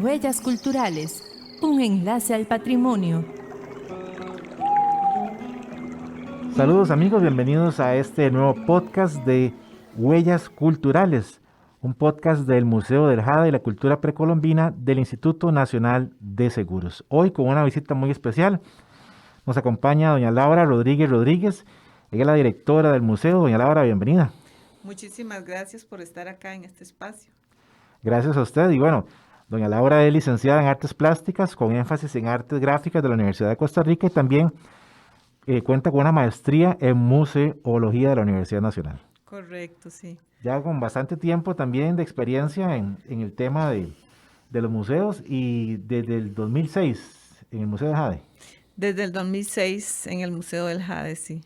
Huellas culturales, un enlace al patrimonio. Saludos amigos, bienvenidos a este nuevo podcast de Huellas Culturales, un podcast del Museo del Jade y la Cultura Precolombina del Instituto Nacional de Seguros. Hoy con una visita muy especial nos acompaña doña Laura Rodríguez Rodríguez, ella es la directora del museo. Doña Laura, bienvenida. Muchísimas gracias por estar acá en este espacio. Gracias a usted. Y bueno, doña Laura es licenciada en Artes Plásticas con énfasis en Artes Gráficas de la Universidad de Costa Rica y también cuenta con una maestría en Museología de la Universidad Nacional. Correcto, sí. Ya con bastante tiempo también de experiencia en el tema de los museos y desde el 2006 en el Museo de Jade. Desde el 2006 en el Museo del Jade, sí.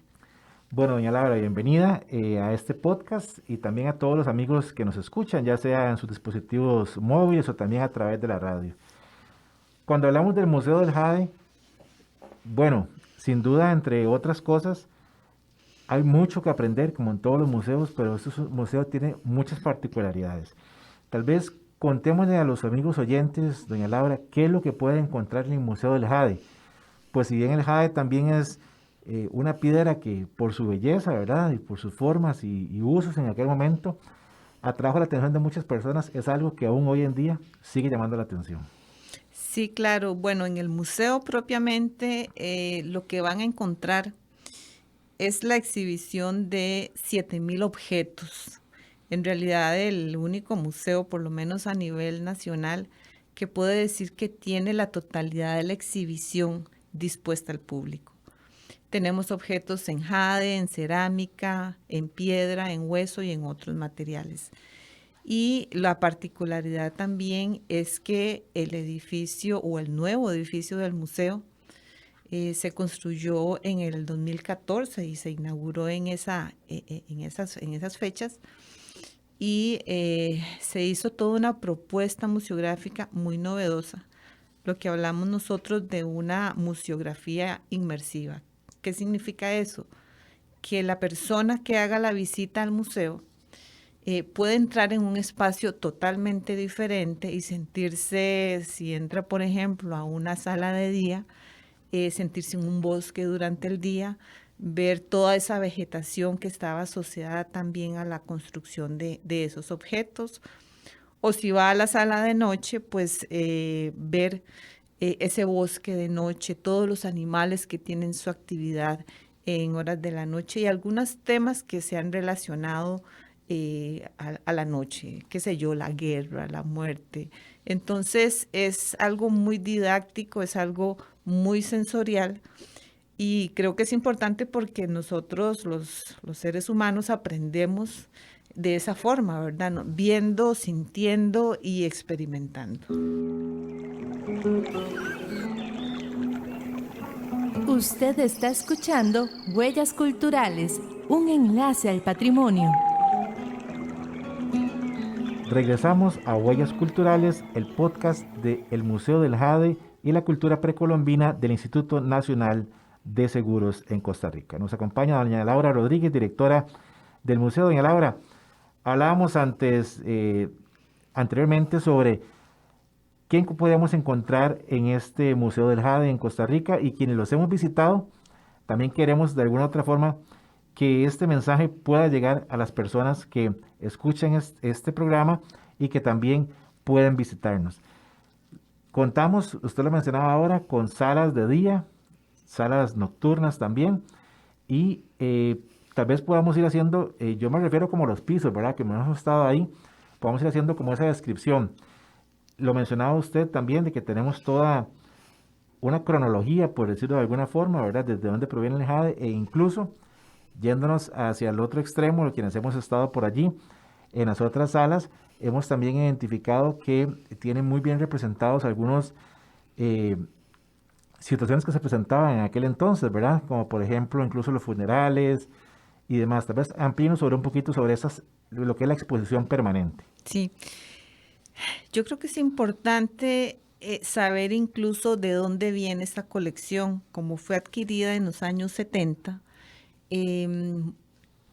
Bueno, doña Laura, bienvenida a este podcast y también a todos los amigos que nos escuchan, ya sea en sus dispositivos móviles o también a través de la radio. Cuando hablamos del Museo del Jade, bueno, sin duda, entre otras cosas, hay mucho que aprender, como en todos los museos, pero este museo tiene muchas particularidades. Tal vez contémosle a los amigos oyentes, doña Laura, qué es lo que pueden encontrar en el Museo del Jade. Pues si bien el jade también es una piedra que por su belleza, ¿verdad? Y por sus formas y usos en aquel momento, atrajo la atención de muchas personas, es algo que aún hoy en día sigue llamando la atención. Sí, claro. Bueno, en el museo propiamente lo que van a encontrar es la exhibición de 7,000 objetos. En realidad el único museo, por lo menos a nivel nacional, que puede decir que tiene la totalidad de la exhibición dispuesta al público. Tenemos objetos en jade, en cerámica, en piedra, en hueso y en otros materiales. Y la particularidad también es que el edificio o el nuevo edificio del museo se construyó en el 2014 y se inauguró en esas fechas y se hizo toda una propuesta museográfica muy novedosa, lo que hablamos nosotros de una museografía inmersiva. ¿Qué significa eso? Que la persona que haga la visita al museo puede entrar en un espacio totalmente diferente y sentirse, si entra por ejemplo a una sala de día, sentirse en un bosque durante el día, ver toda esa vegetación que estaba asociada también a la construcción de esos objetos. O si va a la sala de noche, pues ver ese bosque de noche, todos los animales que tienen su actividad en horas de la noche y algunos temas que se han relacionado a la noche, qué sé yo, la guerra, la muerte. Entonces es algo muy didáctico, es algo muy sensorial y creo que es importante porque nosotros los seres humanos aprendemos de esa forma, ¿verdad? ¿No? Viendo, sintiendo y experimentando. Usted está escuchando Huellas Culturales, un enlace al patrimonio. Regresamos a Huellas Culturales, el podcast del Museo del Jade y la Cultura Precolombina del Instituto Nacional de Seguros en Costa Rica. Nos acompaña doña Laura Rodríguez, directora del museo. Doña Laura, hablábamos anteriormente sobre qué podemos encontrar en este Museo del Jade en Costa Rica y quienes los hemos visitado, también queremos de alguna otra forma que este mensaje pueda llegar a las personas que escuchan este programa y que también pueden visitarnos. Contamos, usted lo mencionaba ahora, con salas de día, salas nocturnas también y tal vez podamos ir haciendo, yo me refiero como los pisos, ¿verdad? Que hemos estado ahí, podamos ir haciendo como esa descripción. Lo mencionaba usted también de que tenemos toda una cronología, por decirlo de alguna forma, ¿verdad? Desde dónde proviene el jade e incluso yéndonos hacia el otro extremo, quienes hemos estado por allí, en las otras salas, hemos también identificado que tienen muy bien representados algunos situaciones que se presentaban en aquel entonces, ¿verdad? Como por ejemplo incluso los funerales y demás. Tal vez amplíenos sobre un poquito sobre lo que es la exposición permanente. Sí, yo creo que es importante saber incluso de dónde viene esta colección, como fue adquirida en los años 70. em,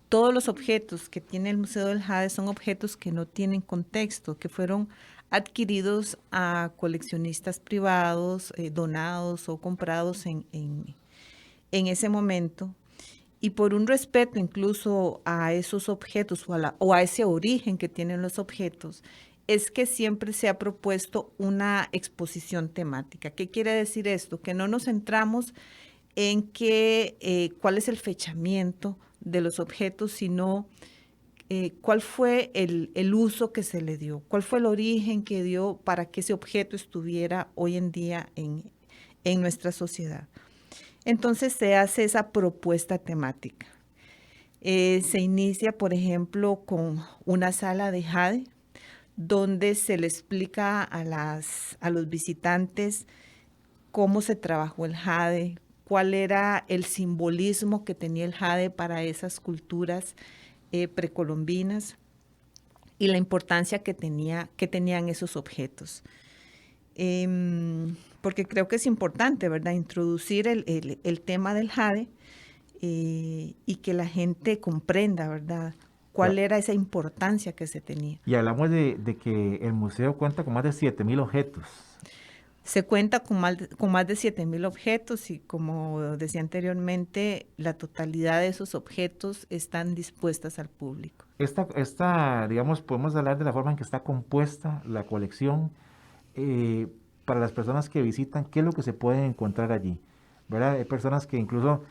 todos los objetos que tiene el Museo del Jade son objetos que no tienen contexto, que fueron adquiridos a coleccionistas privados, donados o comprados en ese momento. Y por un respeto incluso a esos objetos o a ese origen que tienen los objetos, es que siempre se ha propuesto una exposición temática. ¿Qué quiere decir esto? Que no nos centramos en cuál es el fechamiento de los objetos, sino cuál fue el uso que se le dio, cuál fue el origen que dio para que ese objeto estuviera hoy en día en nuestra sociedad. Entonces se hace esa propuesta temática. Se inicia, por ejemplo, con una sala de jade, donde se le explica a los visitantes cómo se trabajó el jade, cuál era el simbolismo que tenía el jade para esas culturas precolombinas y la importancia que tenían esos objetos. Porque creo que es importante, ¿verdad?, introducir el tema del jade y que la gente comprenda, ¿verdad?, cuál era esa importancia que se tenía. Y hablamos de que el museo cuenta con más de 7,000 objetos. Se cuenta con más de 7,000 objetos y, como decía anteriormente, la totalidad de esos objetos están dispuestas al público. Digamos, podemos hablar de la forma en que está compuesta la colección. Para las personas que visitan, ¿qué es lo que se puede encontrar allí? ¿Verdad? Hay personas que incluso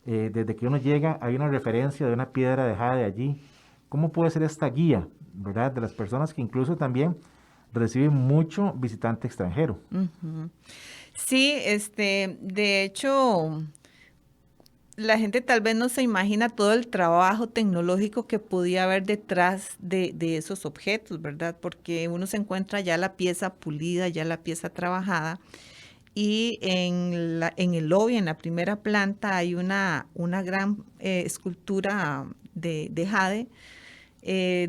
desde que uno llega hay una referencia de una piedra de jade allí. ¿Cómo puede ser esta guía, verdad, de las personas que incluso también reciben mucho visitante extranjero? Uh-huh. Sí, de hecho, la gente tal vez no se imagina todo el trabajo tecnológico que podía haber detrás de esos objetos, ¿verdad? Porque uno se encuentra ya la pieza pulida, ya la pieza trabajada, y en el lobby, en la primera planta, hay una gran escultura de jade,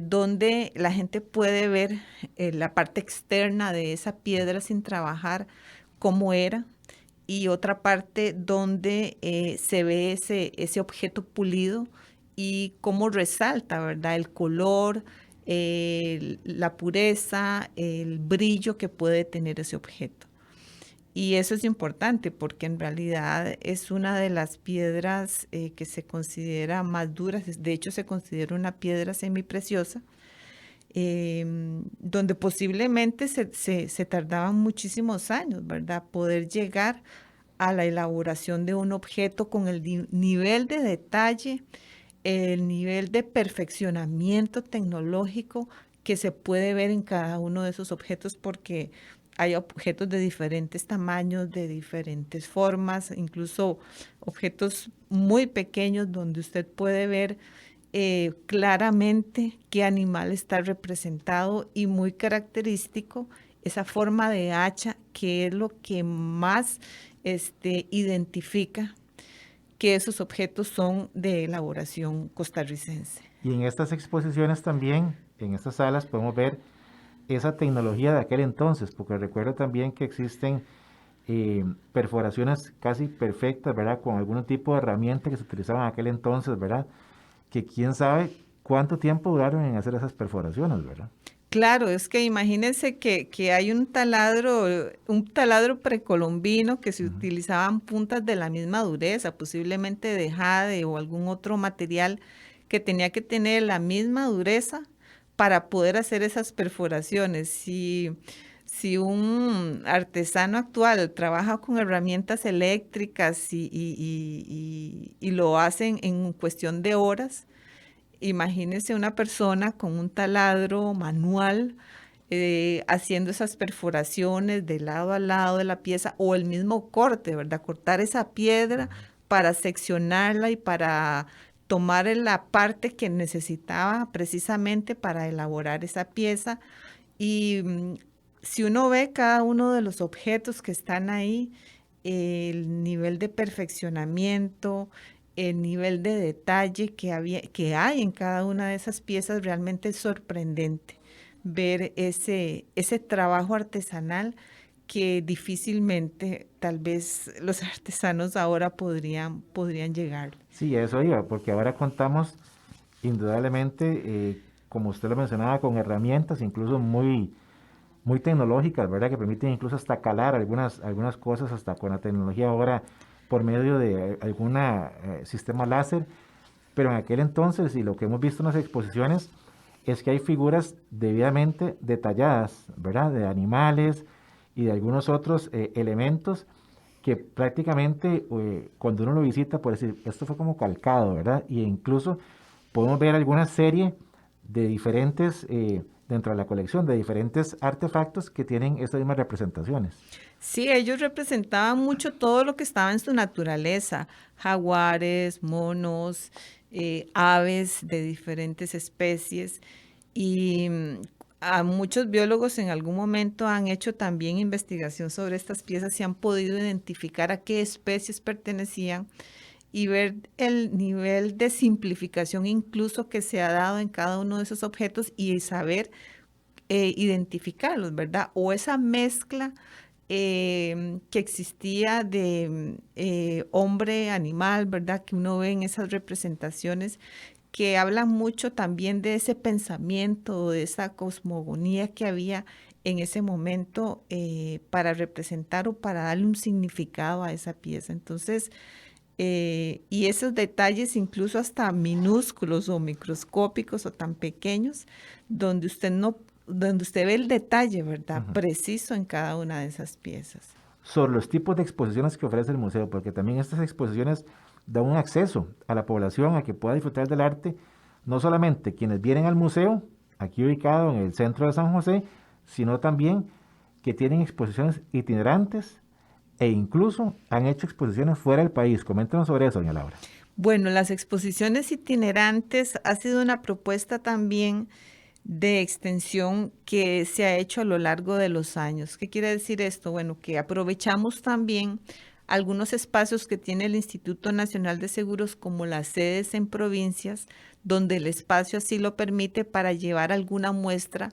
donde la gente puede ver la parte externa de esa piedra sin trabajar, cómo era, y otra parte donde se ve ese objeto pulido y cómo resalta, ¿verdad?, el color, la pureza, el brillo que puede tener ese objeto. Y eso es importante porque en realidad es una de las piedras que se considera más duras. De hecho, se considera una piedra semipreciosa, donde posiblemente se tardaban muchísimos años, ¿verdad?, poder llegar a la elaboración de un objeto con el nivel de detalle, el nivel de perfeccionamiento tecnológico que se puede ver en cada uno de esos objetos, porque hay objetos de diferentes tamaños, de diferentes formas, incluso objetos muy pequeños donde usted puede ver claramente qué animal está representado, y muy característico esa forma de hacha, que es lo que más identifica que esos objetos son de elaboración costarricense. Y en estas exposiciones también, en estas salas, podemos ver esa tecnología de aquel entonces, porque recuerdo también que existen perforaciones casi perfectas, ¿verdad?, con algún tipo de herramienta que se utilizaba en aquel entonces, ¿verdad?, que quién sabe cuánto tiempo duraron en hacer esas perforaciones, ¿verdad? Claro, es que imagínense que hay un taladro precolombino que se utilizaban puntas de la misma dureza, posiblemente de jade o algún otro material que tenía que tener la misma dureza para poder hacer esas perforaciones. Si un artesano actual trabaja con herramientas eléctricas y lo hacen en cuestión de horas, imagínese una persona con un taladro manual haciendo esas perforaciones de lado a lado de la pieza, o el mismo corte, ¿verdad? Cortar esa piedra para seccionarla y para tomar la parte que necesitaba precisamente para elaborar esa pieza. Y si uno ve cada uno de los objetos que están ahí, el nivel de perfeccionamiento, el nivel de detalle que hay en cada una de esas piezas, realmente es sorprendente ver ese trabajo artesanal que difícilmente tal vez los artesanos ahora podrían llegar. Sí, a eso iba, porque ahora contamos indudablemente, como usted lo mencionaba, con herramientas incluso muy tecnológicas, ¿verdad? Que permiten incluso hasta calar algunas cosas hasta con la tecnología ahora por medio de algún sistema láser, pero en aquel entonces, y lo que hemos visto en las exposiciones, es que hay figuras debidamente detalladas, ¿verdad? De animales y de algunos otros elementos que prácticamente cuando uno lo visita, por decir, esto fue como calcado, ¿verdad? Y incluso podemos ver alguna serie de diferentes, dentro de la colección, de diferentes artefactos que tienen estas mismas representaciones. Sí, ellos representaban mucho todo lo que estaba en su naturaleza, jaguares, monos, aves de diferentes especies. Y a muchos biólogos en algún momento han hecho también investigación sobre estas piezas y han podido identificar a qué especies pertenecían y ver el nivel de simplificación incluso que se ha dado en cada uno de esos objetos y saber identificarlos, ¿verdad? O esa mezcla que existía de hombre-animal, ¿verdad? Que uno ve en esas representaciones que hablan mucho también de ese pensamiento, de esa cosmogonía que había en ese momento para representar o para darle un significado a esa pieza. Entonces, y esos detalles incluso hasta minúsculos o microscópicos o tan pequeños, donde usted no, donde usted ve el detalle, ¿verdad? Preciso en cada una de esas piezas. Sobre los tipos de exposiciones que ofrece el museo, porque también estas exposiciones dan un acceso a la población a que pueda disfrutar del arte, no solamente quienes vienen al museo, aquí ubicado en el centro de San José, sino también que tienen exposiciones itinerantes e incluso han hecho exposiciones fuera del país. Coméntanos sobre eso, doña Laura. Bueno, las exposiciones itinerantes ha sido una propuesta también de extensión que se ha hecho a lo largo de los años. ¿Qué quiere decir esto? Bueno, que aprovechamos también algunos espacios que tiene el Instituto Nacional de Seguros, como las sedes en provincias, donde el espacio así lo permite para llevar alguna muestra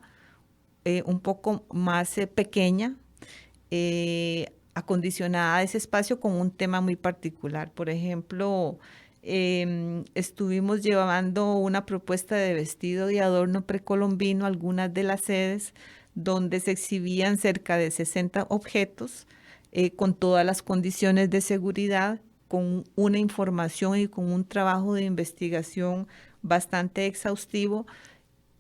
un poco más pequeña, acondicionada a ese espacio con un tema muy particular. Por ejemplo, estuvimos llevando una propuesta de vestido de adorno precolombino a algunas de las sedes donde se exhibían cerca de 60 objetos con todas las condiciones de seguridad, con una información y con un trabajo de investigación bastante exhaustivo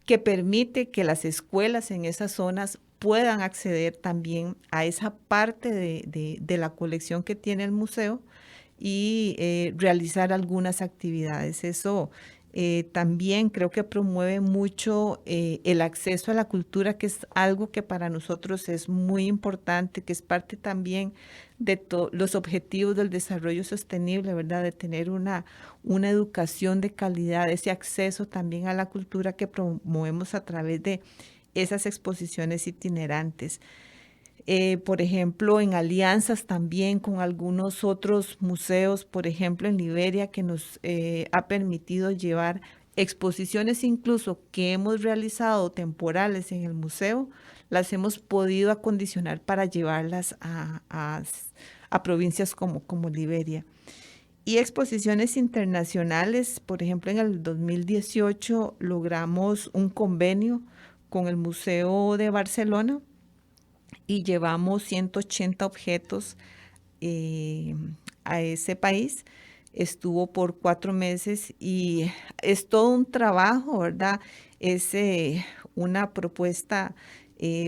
que permite que las escuelas en esas zonas puedan acceder también a esa parte de la colección que tiene el museo y realizar algunas actividades. Eso también creo que promueve mucho el acceso a la cultura, que es algo que para nosotros es muy importante, que es parte también de los objetivos del desarrollo sostenible, ¿verdad? De tener una educación de calidad, ese acceso también a la cultura que promovemos a través de esas exposiciones itinerantes. Por ejemplo, en alianzas también con algunos otros museos, por ejemplo, en Liberia, que nos ha permitido llevar exposiciones incluso que hemos realizado temporales en el museo, las hemos podido acondicionar para llevarlas a provincias como Liberia. Y exposiciones internacionales, por ejemplo, en el 2018 logramos un convenio con el Museo de Barcelona y llevamos 180 objetos a ese país. Estuvo por 4 meses y es todo un trabajo, ¿verdad? Es una propuesta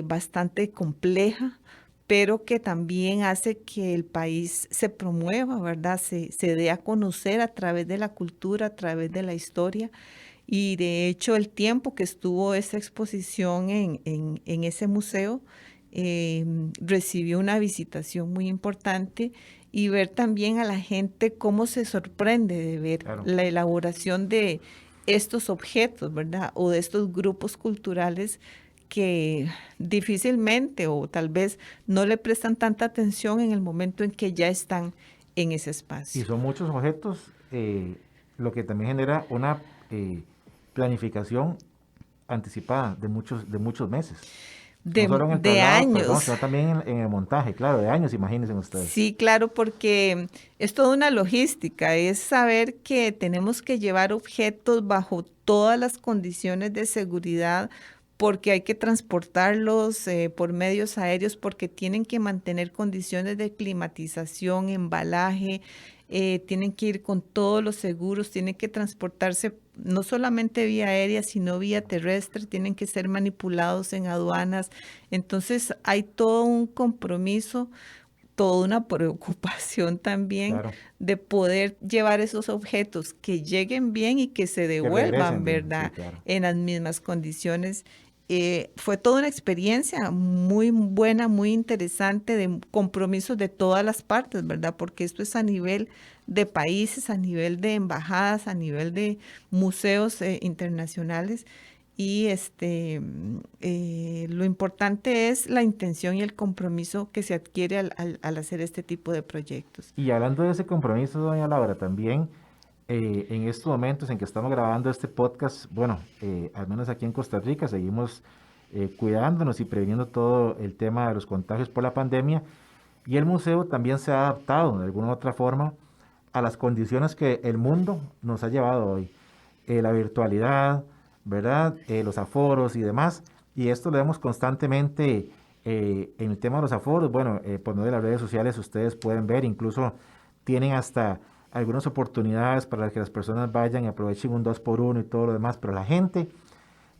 bastante compleja, pero que también hace que el país se promueva, ¿verdad? Se dé a conocer a través de la cultura, a través de la historia. Y de hecho, el tiempo que estuvo esa exposición en ese museo, recibió una visitación muy importante y ver también a la gente cómo se sorprende de ver la elaboración de estos objetos, ¿verdad? O de estos grupos culturales que difícilmente o tal vez no le prestan tanta atención en el momento en que ya están en ese espacio. Y son muchos objetos, lo que también genera una planificación anticipada de muchos meses. de, No solo en el de traslado, perdón, años. sino también en el montaje, claro, de años, imagínense ustedes. Sí, claro, porque es toda una logística, es saber que tenemos que llevar objetos bajo todas las condiciones de seguridad, porque hay que transportarlos por medios aéreos, porque tienen que mantener condiciones de climatización, embalaje, tienen que ir con todos los seguros, tienen que transportarse no solamente vía aérea, sino vía terrestre, tienen que ser manipulados en aduanas. Entonces hay todo un compromiso, toda una preocupación también Claro, de poder llevar esos objetos que lleguen bien y que se que devuelvan, regresen bien, sí, ¿verdad? claro. En las mismas condiciones. Fue toda una experiencia muy buena, muy interesante, de compromisos de todas las partes, ¿verdad? Porque esto es a nivel de países, a nivel de embajadas, a nivel de museos internacionales. Y lo importante es la intención y el compromiso que se adquiere al hacer este tipo de proyectos. Y hablando de ese compromiso, doña Laura, también en estos momentos en que estamos grabando este podcast, bueno, al menos aquí en Costa Rica, seguimos cuidándonos y previniendo todo el tema de los contagios por la pandemia. Y el museo también se ha adaptado de alguna u otra forma a las condiciones que el mundo nos ha llevado hoy. La virtualidad, ¿verdad? Los aforos y demás. Y esto lo vemos constantemente en el tema de los aforos. Bueno, por medio de las redes sociales ustedes pueden ver, incluso tienen hasta algunas oportunidades para que las personas vayan y aprovechen un 2x1 y todo lo demás. Pero la gente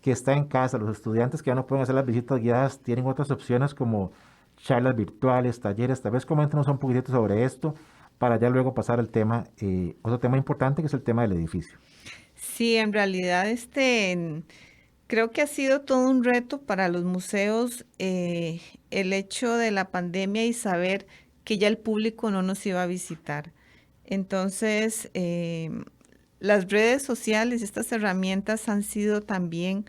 que está en casa, los estudiantes que ya no pueden hacer las visitas guiadas, tienen otras opciones como charlas virtuales, talleres. Tal vez coméntenos un poquitito sobre esto para ya luego pasar al tema, otro tema importante que es el tema del edificio. Sí, en realidad creo que ha sido todo un reto para los museos el hecho de la pandemia y saber que ya el público no nos iba a visitar. Entonces, las redes sociales, estas herramientas han sido también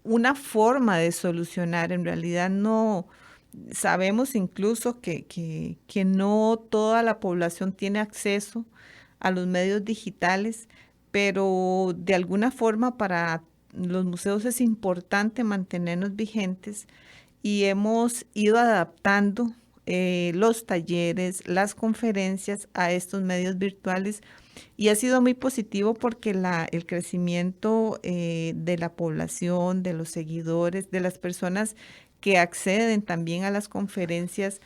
una forma de solucionar. En realidad no sabemos incluso que no toda la población tiene acceso a los medios digitales, pero de alguna forma para los museos es importante mantenernos vigentes y hemos ido adaptando los talleres, las conferencias a estos medios virtuales y ha sido muy positivo porque el crecimiento de la población, de los seguidores, de las personas que acceden también a las conferencias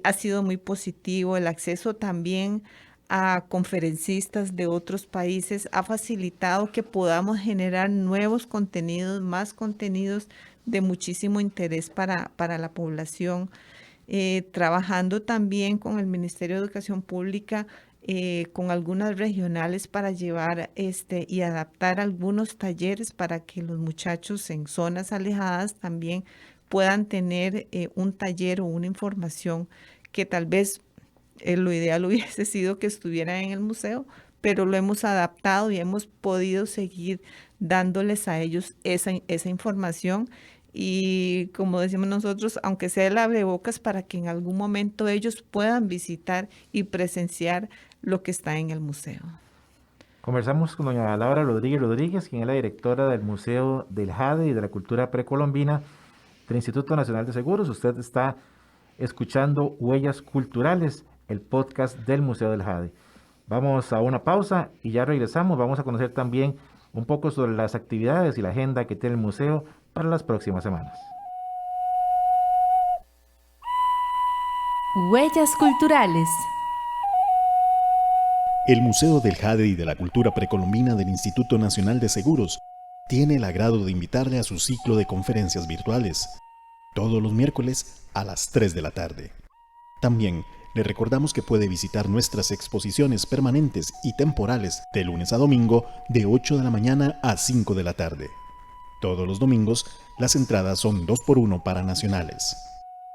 ha sido muy positivo. El acceso también a conferencistas de otros países ha facilitado que podamos generar nuevos contenidos, más contenidos de muchísimo interés para la población. Trabajando también con el Ministerio de Educación Pública, con algunas regionales para llevar y adaptar algunos talleres para que los muchachos en zonas alejadas también puedan tener un taller o una información que tal vez lo ideal hubiese sido que estuviera en el museo, pero lo hemos adaptado y hemos podido seguir dándoles a ellos esa información. Y como decimos nosotros, aunque sea el abrebocas, para que en algún momento ellos puedan visitar y presenciar lo que está en el museo. Conversamos con doña Laura Rodríguez, quien es la directora del Museo del Jade y de la Cultura Precolombina del Instituto Nacional de Seguros. Usted está escuchando Huellas Culturales, el podcast del Museo del Jade. Vamos a una pausa y ya regresamos. Vamos a conocer también un poco sobre las actividades y la agenda que tiene el museo para las próximas semanas. Huellas culturales. El Museo del Jade y de la Cultura Precolombina del Instituto Nacional de Seguros tiene el agrado de invitarle a su ciclo de conferencias virtuales, todos los miércoles a las 3 de la tarde. También le recordamos que puede visitar nuestras exposiciones permanentes y temporales de lunes a domingo de 8 de la mañana a 5 de la tarde. Todos los domingos, las entradas son 2x1 para nacionales.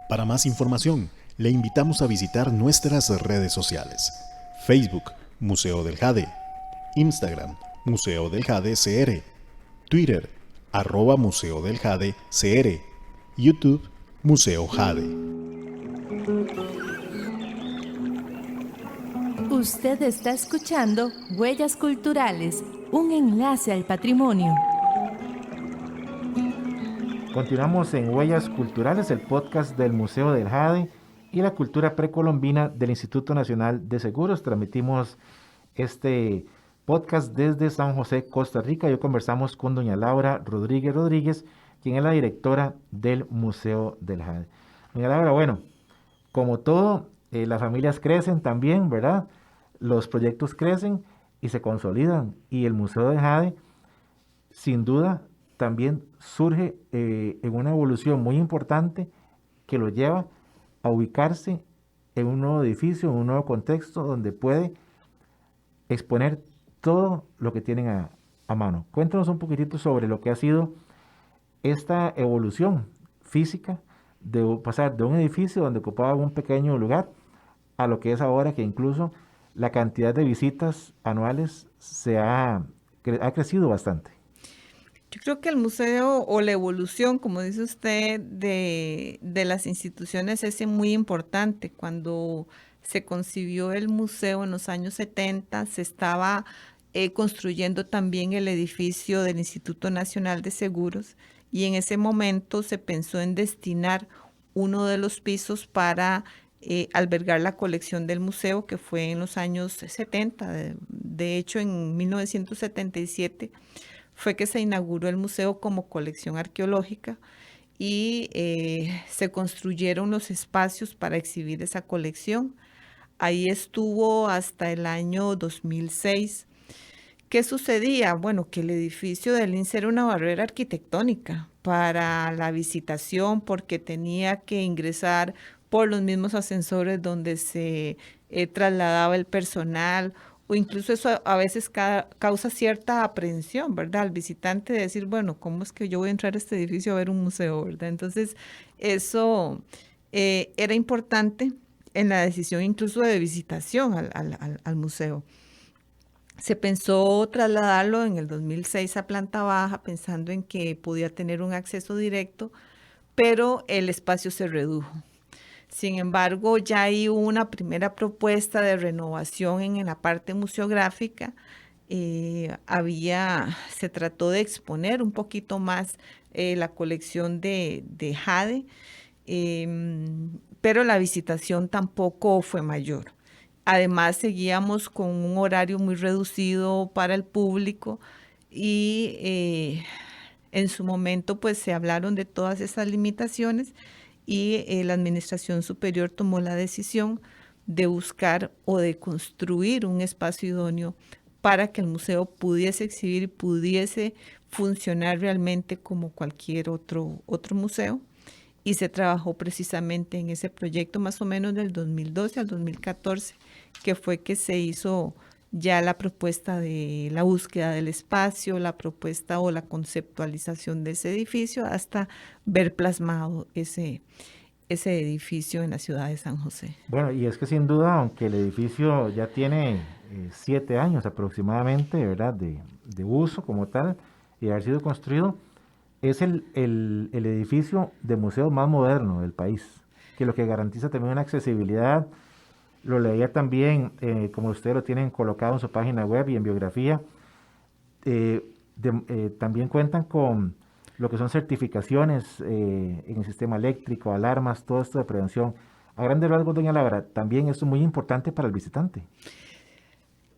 Para más información, le invitamos a visitar nuestras redes sociales. Facebook, Museo del Jade. Instagram, Museo del Jade CR. Twitter, @Museo del Jade CR. YouTube, Museo Jade. Usted está escuchando Huellas Culturales, un enlace al patrimonio. Continuamos en Huellas Culturales, el podcast del Museo del Jade y la cultura precolombina del Instituto Nacional de Seguros. Transmitimos este podcast desde San José, Costa Rica. Hoy conversamos con doña Laura Rodríguez, quien es la directora del Museo del Jade. Doña Laura, bueno, como todo, las familias crecen también, ¿verdad? Los proyectos crecen y se consolidan. Y el Museo del Jade, sin duda, también surge en una evolución muy importante que lo lleva a ubicarse en un nuevo edificio, en un nuevo contexto donde puede exponer todo lo que tienen a mano. Cuéntanos un poquitito sobre lo que ha sido esta evolución física de pasar de un edificio donde ocupaba un pequeño lugar a lo que es ahora, que incluso la cantidad de visitas anuales ha crecido bastante. Yo creo que el museo o la evolución, como dice usted, de las instituciones es muy importante. Cuando se concibió el museo en los años 70, se estaba construyendo también el edificio del Instituto Nacional de Seguros y en ese momento se pensó en destinar uno de los pisos para albergar la colección del museo, que fue en los años 70. De hecho, en 1977 fue que se inauguró el museo como colección arqueológica y se construyeron los espacios para exhibir esa colección. Ahí estuvo hasta el año 2006. ¿Qué sucedía? Bueno, que el edificio del INSS era una barrera arquitectónica para la visitación porque tenía que ingresar por los mismos ascensores donde se trasladaba el personal, o incluso eso a veces causa cierta aprehensión, ¿verdad? Al visitante de decir, bueno, ¿cómo es que yo voy a entrar a este edificio a ver un museo, ¿verdad? Entonces, eso era importante en la decisión incluso de visitación al museo. Se pensó trasladarlo en el 2006 a planta baja, pensando en que podía tener un acceso directo, pero el espacio se redujo. Sin embargo, ya hay una primera propuesta de renovación en la parte museográfica. Se trató de exponer un poquito más la colección de Jade, pero la visitación tampoco fue mayor. Además, seguíamos con un horario muy reducido para el público y en su momento pues se hablaron de todas esas limitaciones y la Administración Superior tomó la decisión de buscar o de construir un espacio idóneo para que el museo pudiese exhibir y pudiese funcionar realmente como cualquier otro museo. Y se trabajó precisamente en ese proyecto más o menos del 2012 al 2014, que fue que se hizo ya la propuesta de la búsqueda del espacio, la propuesta o la conceptualización de ese edificio, hasta ver plasmado ese edificio en la ciudad de San José. Bueno, y es que sin duda, aunque el edificio ya tiene 7 años aproximadamente, ¿verdad?, de uso como tal y haber sido construido, es el edificio de museo más moderno del país, que lo que garantiza también una accesibilidad. Lo leía también, como ustedes lo tienen colocado en su página web y en biografía, también cuentan con lo que son certificaciones en el sistema eléctrico, alarmas, todo esto de prevención. A grandes rasgos, doña Laura, también esto es muy importante para el visitante.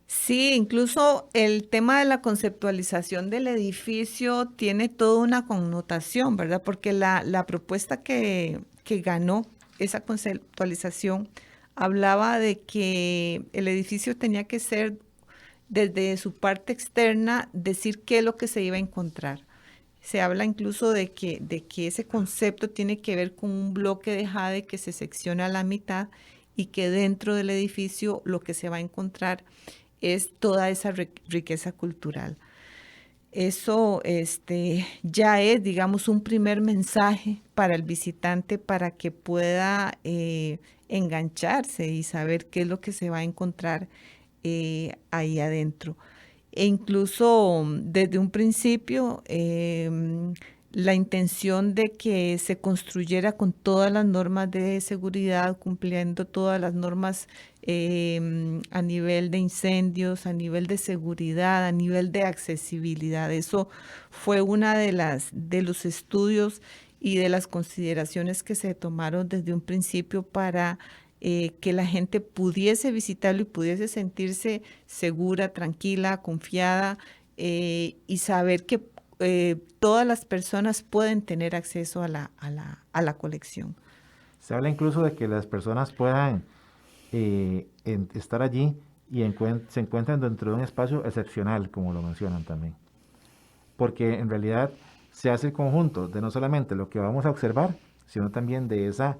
Sí, incluso el tema de la conceptualización del edificio tiene toda una connotación, ¿verdad? Porque la propuesta que ganó esa conceptualización hablaba de que el edificio tenía que ser, desde su parte externa, decir qué es lo que se iba a encontrar. Se habla incluso de que ese concepto tiene que ver con un bloque de jade que se secciona a la mitad y que dentro del edificio lo que se va a encontrar es toda esa riqueza cultural. Eso ya es, digamos, un primer mensaje para el visitante para que pueda engancharse y saber qué es lo que se va a encontrar ahí adentro. E incluso desde un principio la intención de que se construyera con todas las normas de seguridad, cumpliendo todas las normas a nivel de incendios, a nivel de seguridad, a nivel de accesibilidad. Eso fue una de los estudios y de las consideraciones que se tomaron desde un principio para que la gente pudiese visitarlo y pudiese sentirse segura, tranquila, confiada y saber que todas las personas pueden tener acceso a la colección. Se habla incluso de que las personas puedan estar allí y se encuentran dentro de un espacio excepcional, como lo mencionan también. Porque en realidad se hace el conjunto de no solamente lo que vamos a observar, sino también de esa,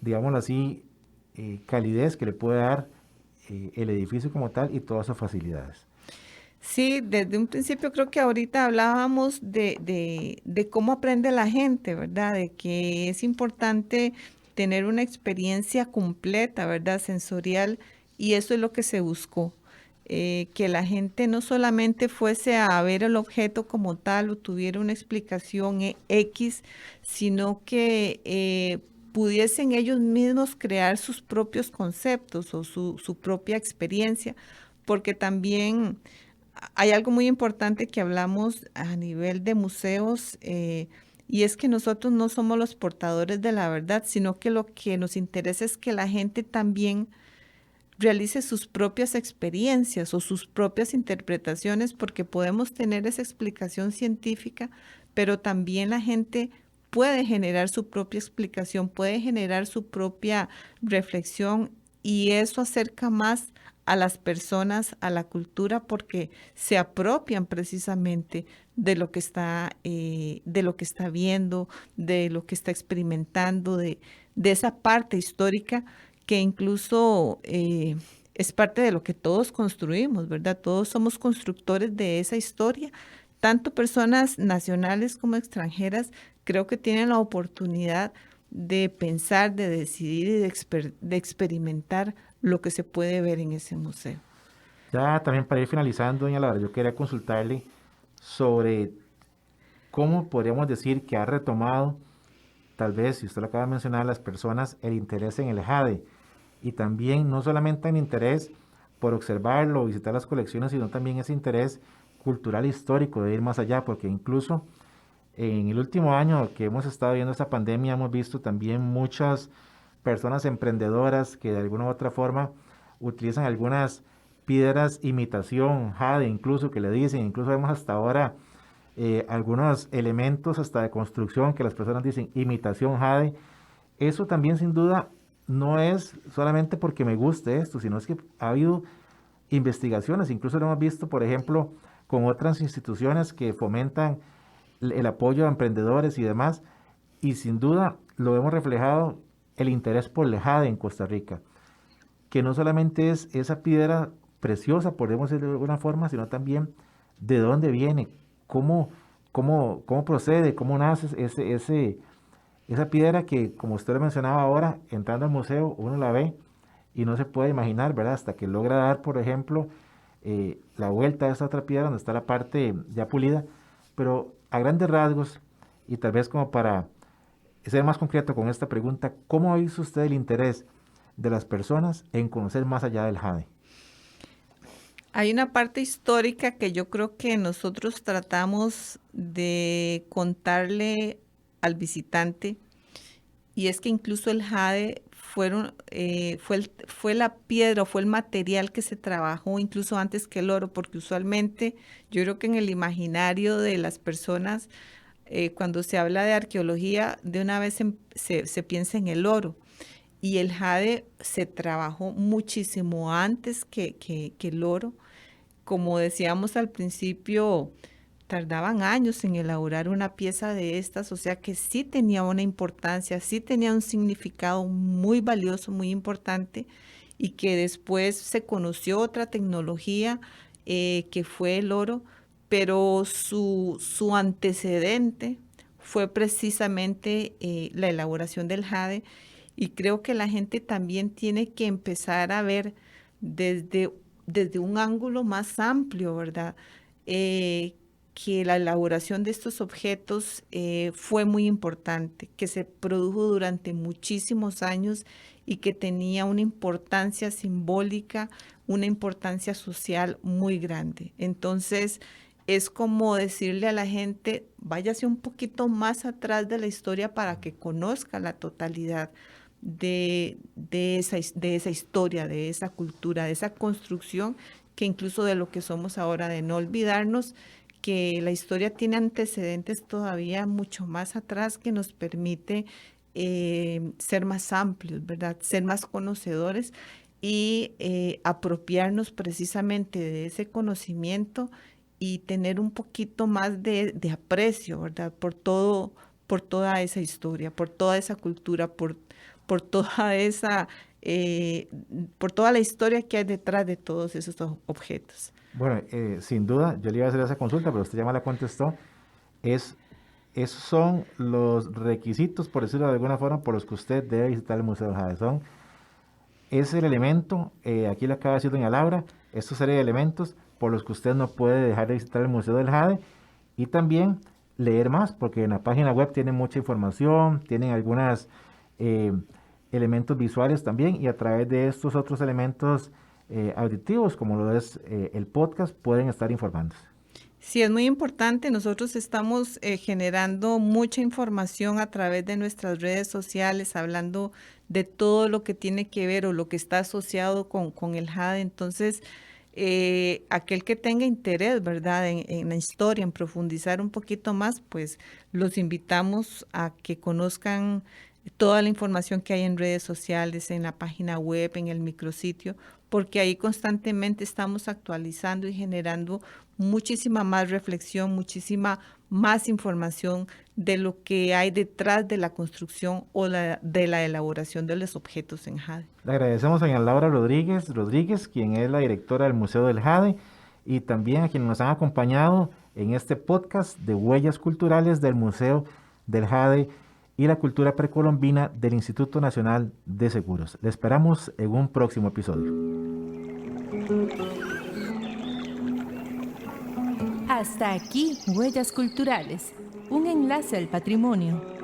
digámoslo así, calidez que le puede dar el edificio como tal y todas sus facilidades. Sí, desde un principio creo que ahorita hablábamos de cómo aprende la gente, ¿verdad? De que es importante tener una experiencia completa, ¿verdad? Sensorial, y eso es lo que se buscó. Que la gente no solamente fuese a ver el objeto como tal o tuviera una explicación X, sino que pudiesen ellos mismos crear sus propios conceptos o su propia experiencia, porque también hay algo muy importante que hablamos a nivel de museos, y es que nosotros no somos los portadores de la verdad, sino que lo que nos interesa es que la gente también realice sus propias experiencias o sus propias interpretaciones, porque podemos tener esa explicación científica, pero también la gente puede generar su propia explicación, puede generar su propia reflexión, y eso acerca más a las personas, a la cultura, porque se apropian precisamente de lo que está viendo, de lo que está experimentando, de esa parte histórica que incluso es parte de lo que todos construimos, ¿verdad? Todos somos constructores de esa historia. Tanto personas nacionales como extranjeras creo que tienen la oportunidad de pensar, de decidir y de experimentar lo que se puede ver en ese museo. Ya también para ir finalizando, doña Laura, yo quería consultarle sobre cómo podríamos decir que ha retomado, tal vez, si usted lo acaba de mencionar, las personas el interés en el jade, y también no solamente el interés por observarlo, visitar las colecciones, sino también ese interés cultural e histórico de ir más allá, porque incluso en el último año que hemos estado viendo esta pandemia, hemos visto también muchas personas emprendedoras que de alguna u otra forma utilizan algunas piedras imitación, jade incluso, que le dicen, incluso vemos hasta ahora algunos elementos hasta de construcción que las personas dicen imitación jade. Eso también sin duda no es solamente porque me guste esto, sino es que ha habido investigaciones, incluso lo hemos visto, por ejemplo, con otras instituciones que fomentan el apoyo a emprendedores y demás, y sin duda lo hemos reflejado el interés por el jade en Costa Rica, que no solamente es esa piedra preciosa, podemos decirlo de alguna forma, sino también de dónde viene, cómo procede, cómo nace esa piedra que, como usted lo mencionaba ahora, entrando al museo, uno la ve y no se puede imaginar, ¿verdad? Hasta que logra dar, por ejemplo, la vuelta a esta otra piedra donde está la parte ya pulida, pero a grandes rasgos, y tal vez como para ser más concreto con esta pregunta, ¿cómo ha visto usted el interés de las personas en conocer más allá del jade? Hay una parte histórica que yo creo que nosotros tratamos de contarle al visitante, y es que incluso el jade fue la piedra, fue el material que se trabajó incluso antes que el oro, porque usualmente yo creo que en el imaginario de las personas, cuando se habla de arqueología, de una vez se piensa en el oro, y el jade se trabajó muchísimo antes que el oro. Como decíamos al principio, tardaban años en elaborar una pieza de estas, o sea que sí tenía una importancia, sí tenía un significado muy valioso, muy importante, y que después se conoció otra tecnología que fue el oro, pero su antecedente fue precisamente la elaboración del jade, y creo que la gente también tiene que empezar a ver desde un ángulo más amplio, ¿verdad? que la elaboración de estos objetos fue muy importante, que se produjo durante muchísimos años y que tenía una importancia simbólica, una importancia social muy grande. Entonces, es como decirle a la gente, váyase un poquito más atrás de la historia para que conozca la totalidad de esa historia, de esa cultura, de esa construcción, que incluso de lo que somos ahora, de no olvidarnos que la historia tiene antecedentes todavía mucho más atrás que nos permite ser más amplios, ¿verdad? Ser más conocedores y apropiarnos precisamente de ese conocimiento y tener un poquito más de aprecio, ¿verdad? Por toda esa historia, por toda esa cultura, por toda esa, por toda la historia que hay detrás de todos esos objetos. Bueno, sin duda, yo le iba a hacer esa consulta, pero usted ya me la contestó. Esos son los requisitos, por decirlo de alguna forma, por los que usted debe visitar el Museo del Jade. Es el elemento, aquí le acaba de decir doña Laura, estos serie de elementos por los que usted no puede dejar de visitar el Museo del Jade, y también leer más, porque en la página web tienen mucha información, tienen algunos elementos visuales también, y a través de estos otros elementos auditivos, como lo es el podcast, pueden estar informándose. Sí, es muy importante. Nosotros estamos generando mucha información a través de nuestras redes sociales, hablando de todo lo que tiene que ver o lo que está asociado con el Jade. Entonces, aquel que tenga interés, ¿verdad?, en la historia, en profundizar un poquito más, pues los invitamos a que conozcan toda la información que hay en redes sociales, en la página web, en el micrositio, porque ahí constantemente estamos actualizando y generando muchísima más reflexión, muchísima más información de lo que hay detrás de la construcción o de la elaboración de los objetos en Jade. Le agradecemos a doña Laura Rodríguez, quien es la directora del Museo del Jade, y también a quienes nos han acompañado en este podcast de Huellas Culturales del Museo del Jade y la Cultura Precolombina del Instituto Nacional de Seguros. Le esperamos en un próximo episodio. Hasta aquí, Huellas Culturales, un enlace al patrimonio.